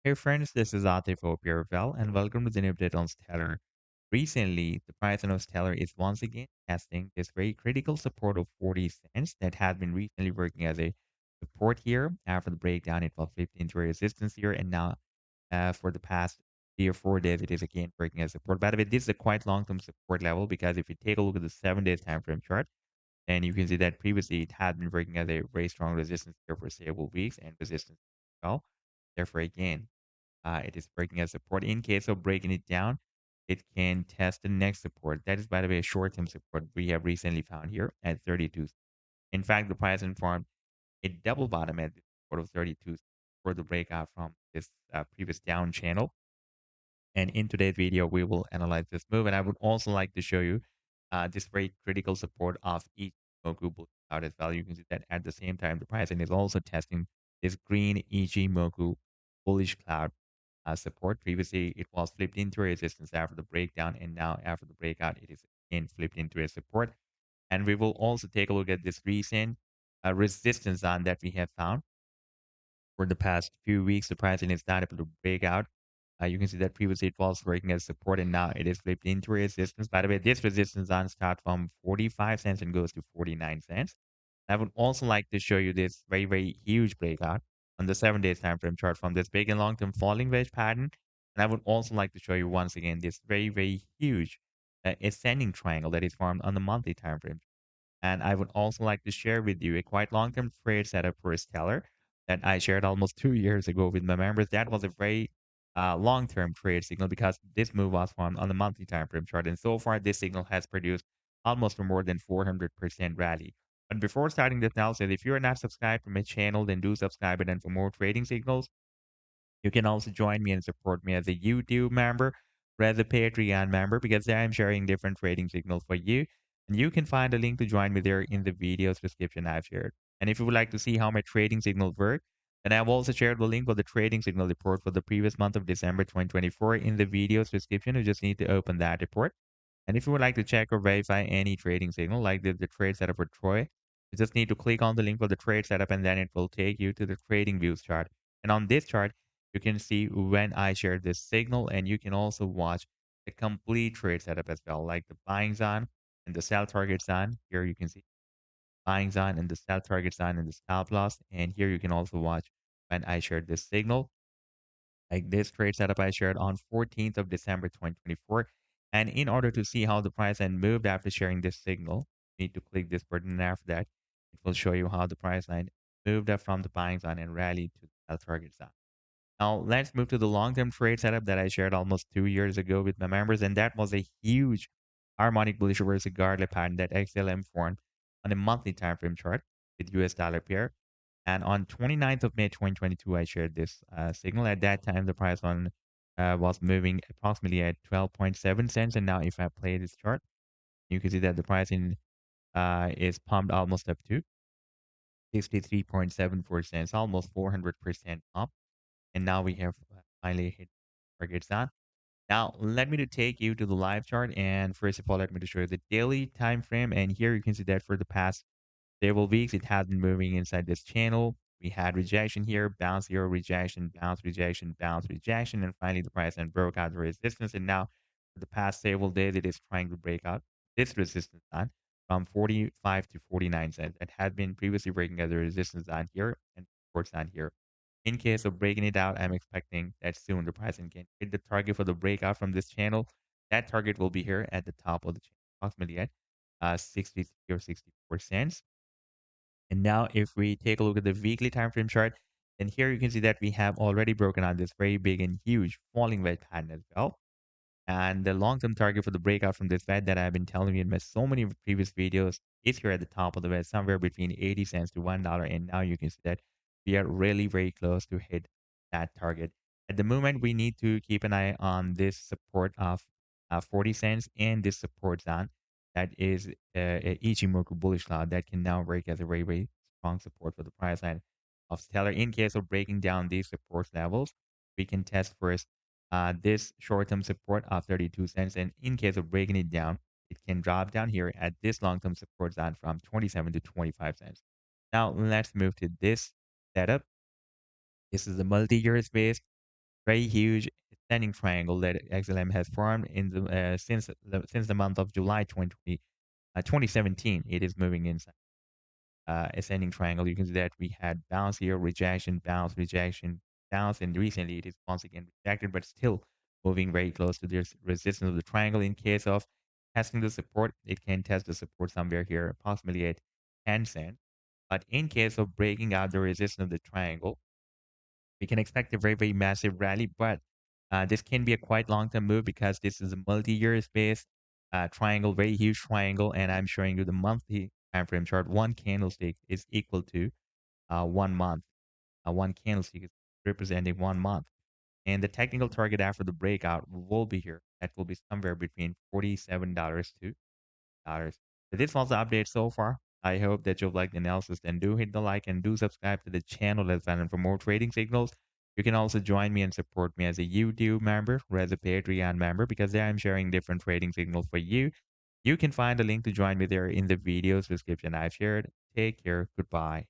Hey friends, this is Atif Opiervel and welcome to the new update on Stellar. Recently, the price of Stellar is once again testing this very critical support of 40 cents that has been recently working as a support here. After the breakdown, it was flipped into a resistance here, and now for the past 3 or 4 days, it is again working as support. By the way, this is a quite long-term support level because if you take a look at the 7 days time frame chart, and you can see that previously it had been working as a very strong resistance here for several weeks and resistance as well. Therefore, again, it is breaking as support. In case of breaking it down, it can test the next support. That is, by the way, a short-term support we have recently found here at 32. In fact, the price informed a double bottom at the support of 32 for the breakout from this previous down channel. And in today's video, we will analyze this move. And I would also like to show you this very critical support of each Moku out as well. You can see that at the same time, the pricing is also testing this green Moku bullish cloud support. Previously, it was flipped into a resistance after the breakdown. And now after the breakout, it is again flipped into a support. And we will also take a look at this recent resistance zone that we have found for the past few weeks. The pricing is not able to break out. You can see that previously it was working as support and now it is flipped into resistance. By the way, this resistance on start from 45 cents and goes to 49 cents. I would also like to show you this very, very huge breakout on the 7 days time frame chart from this big and long-term falling wedge pattern. And I would also like to show you once again this very, very huge ascending triangle that is formed on the monthly time frame. And I would also like to share with you a quite long-term trade setup for a Stellar that I shared almost 2 years ago with my members. That was a very long-term trade signal because this move was formed on the monthly time frame chart. And so far, this signal has produced almost a more than 400% rally. But before starting this analysis, if you are not subscribed to my channel, then do subscribe. And then for more trading signals, you can also join me and support me as a YouTube member or as a Patreon member because there I'm sharing different trading signals for you. And you can find a link to join me there in the video's description I've shared. And if you would like to see how my trading signals work, then I've also shared the link for the trading signal report for the previous month of December 2024 in the video's description. You just need to open that report. And if you would like to check or verify any trading signal, like the trade setup for Troy, you just need to click on the link for the trade setup and then it will take you to the trading views chart. And on this chart, you can see when I share this signal, and you can also watch the complete trade setup as well, like the buying zone and the sell target zone. Here you can see buying zone and the sell target zone and the stop loss. And here you can also watch when I shared this signal, like this trade setup I shared on 14th of December 2024. And in order to see how the price then moved after sharing this signal, you need to click this button, and after that, it will show you how the price line moved up from the buying zone and rallied to the sell target zone. Now, let's move to the long-term trade setup that I shared almost 2 years ago with my members, and that was a huge harmonic bullish reversal garlic pattern that XLM formed on a monthly time frame chart with US dollar pair. And on 29th of May 2022, I shared this signal. At that time, the price on was moving approximately at 12.7 cents, and now if I play this chart, you can see that the pricing is pumped almost up to 63.74 cents, almost 400% up. And now we have finally hit target zone. Now, let me to take you to the live chart. And first of all, let me to show you the daily time frame. And here you can see that for the past several weeks, it has been moving inside this channel. We had rejection here, bounce here, rejection, bounce, rejection, bounce, rejection. And finally, the price then broke out the resistance. And now, for the past several days, it is trying to break out this resistance line from 45 to 49 cents. It had been previously breaking out the resistance line here and support line here. In case of breaking it out, I'm expecting that soon the pricing can hit the target for the breakout from this channel. That target will be here at the top of the channel, approximately at 63 or 64 cents. And now if we take a look at the weekly time frame chart, then here you can see that we have already broken out this very big and huge falling wedge pattern as well. And the long-term target for the breakout from this wedge that I've been telling you in my so many previous videos is here at the top of the wedge, somewhere between 80 cents to $1. And now you can see that we are really very close to hit that target. At the moment, we need to keep an eye on this support of 40 cents and this support zone that is a Ichimoku bullish cloud that can now work as a very, very strong support for the price line of Stellar. In case of breaking down these support levels, we can test first this short-term support of 32 cents. And in case of breaking it down, it can drop down here at this long-term support zone from 27 to 25 cents. Now let's move to this setup. This is a multi-year space. very huge ascending triangle that XLM has formed in the since the month of July 2017. It is moving inside ascending triangle. You can see that we had bounce here, rejection, bounce, and recently it is once again rejected, but still moving very close to the resistance of the triangle. In case of testing the support, it can test the support somewhere here, approximately at 10 cents. But in case of breaking out the resistance of the triangle, we can expect a very, very massive rally, but this can be a quite long-term move because this is a multi-year space triangle, very huge triangle, and I'm showing you the monthly time frame chart. One candlestick is equal to 1 month. One candlestick is representing 1 month. And the technical target after the breakout will be here. That will be somewhere between $47 to dollars. So this was the update so far. I hope that you've liked the analysis. Then do hit the like and do subscribe to the channel as well. And for more trading signals, you can also join me and support me as a YouTube member or as a Patreon member because there I'm sharing different trading signals for you. You can find a link to join me there in the videos description I've shared. Take care. Goodbye.